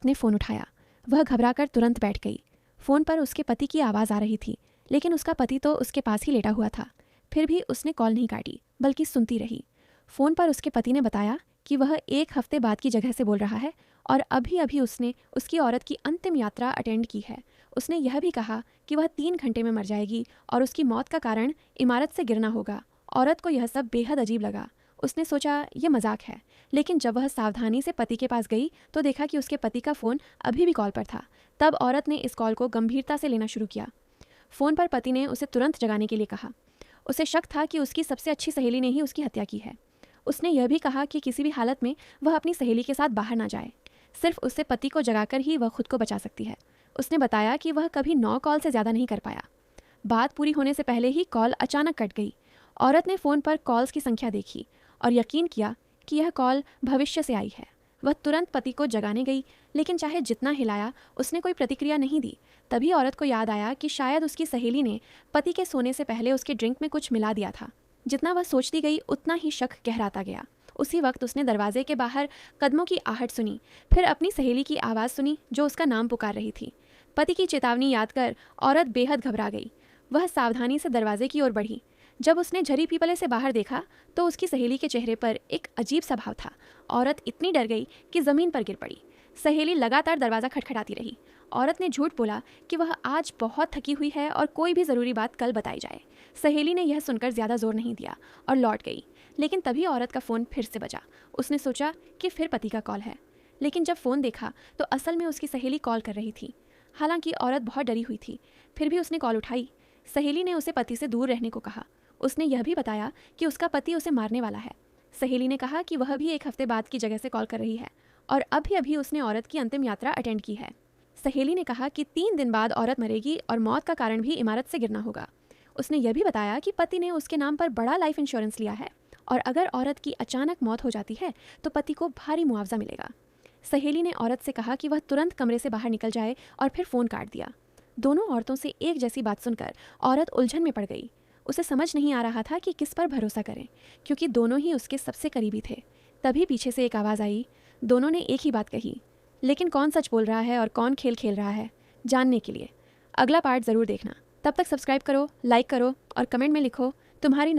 ने फ़ोन उठाया। वह घबराकर तुरंत बैठ गई। फ़ोन पर उसके पति की आवाज़ आ रही थी, लेकिन उसका पति तो उसके पास ही लेटा हुआ था। फिर भी उसने कॉल नहीं काटी, बल्कि सुनती रही। फ़ोन पर उसके पति ने बताया कि वह 1 हफ्ते बाद की जगह से बोल रहा है और अभी अभी उसने उसकी औरत की अंतिम यात्रा अटेंड की है। उसने यह भी कहा कि वह 3 घंटे में मर जाएगी और उसकी मौत का कारण इमारत से गिरना होगा। औरत को यह सब बेहद अजीब लगा। उसने सोचा यह मजाक है, लेकिन जब वह सावधानी से पति के पास गई तो देखा कि उसके पति का फ़ोन अभी भी कॉल पर था। तब औरत ने इस कॉल को गंभीरता से लेना शुरू किया। फ़ोन पर पति ने उसे तुरंत जगाने के लिए कहा। उसे शक था कि उसकी सबसे अच्छी सहेली ने ही उसकी हत्या की है। उसने यह भी कहा कि किसी भी हालत में वह अपनी सहेली के साथ बाहर ना जाए। सिर्फ उससे पति को जगाकर ही वह खुद को बचा सकती है। उसने बताया कि वह कभी 9 कॉल से ज़्यादा नहीं कर पाया। बात पूरी होने से पहले ही कॉल अचानक कट गई। औरत ने फ़ोन पर कॉल्स की संख्या देखी और यकीन किया कि यह कॉल भविष्य से आई है। वह तुरंत पति को जगाने गई, लेकिन चाहे जितना हिलाया उसने कोई प्रतिक्रिया नहीं दी। तभी औरत को याद आया कि शायद उसकी सहेली ने पति के सोने से पहले उसके ड्रिंक में कुछ मिला दिया था। जितना वह सोचती गई उतना ही शक गहराता गया। उसी वक्त उसने दरवाजे के बाहर कदमों की आहट सुनी, फिर अपनी सहेली की आवाज़ सुनी जो उसका नाम पुकार रही थी। पति की चेतावनी याद कर औरत बेहद घबरा गई। वह सावधानी से दरवाजे की ओर बढ़ी। जब उसने झरी पीपले से बाहर देखा तो उसकी सहेली के चेहरे पर एक अजीब सा भाव था। औरत इतनी डर गई कि ज़मीन पर गिर पड़ी। सहेली लगातार दरवाज़ा खटखटाती रही। औरत ने झूठ बोला कि वह आज बहुत थकी हुई है और कोई भी ज़रूरी बात कल बताई जाए। सहेली ने यह सुनकर ज़्यादा जोर नहीं दिया और लौट गई। लेकिन तभी औरत का फ़ोन फिर से बजा। उसने सोचा कि फिर पति का कॉल है, लेकिन जब फ़ोन देखा तो असल में उसकी सहेली कॉल कर रही थी। हालांकि औरत बहुत डरी हुई थी, फिर भी उसने कॉल उठाई। सहेली ने उसे पति से दूर रहने को कहा। उसने यह भी बताया कि उसका पति उसे मारने वाला है। सहेली ने कहा कि वह भी 1 हफ्ते बाद की जगह से कॉल कर रही है और अभी अभी उसने औरत की अंतिम यात्रा अटेंड की है। सहेली ने कहा कि 3 दिन बाद औरत मरेगी और मौत का कारण भी इमारत से गिरना होगा। उसने यह भी बताया कि पति ने उसके नाम पर बड़ा लाइफ इंश्योरेंस लिया है और अगर औरत की अचानक मौत हो जाती है तो पति को भारी मुआवजा मिलेगा। सहेली ने औरत से कहा कि वह तुरंत कमरे से बाहर निकल जाए और फिर फ़ोन काट दिया। दोनों औरतों से एक जैसी बात सुनकर औरत उलझन में पड़ गई। उसे समझ नहीं आ रहा था कि किस पर भरोसा करें, क्योंकि दोनों ही उसके सबसे करीबी थे। तभी पीछे से एक आवाज़ आई। दोनों ने एक ही बात कही, लेकिन कौन सच बोल रहा है और कौन खेल खेल रहा है, जानने के लिए अगला पार्ट ज़रूर देखना। तब तक सब्सक्राइब करो, लाइक करो और कमेंट में लिखो तुम्हारी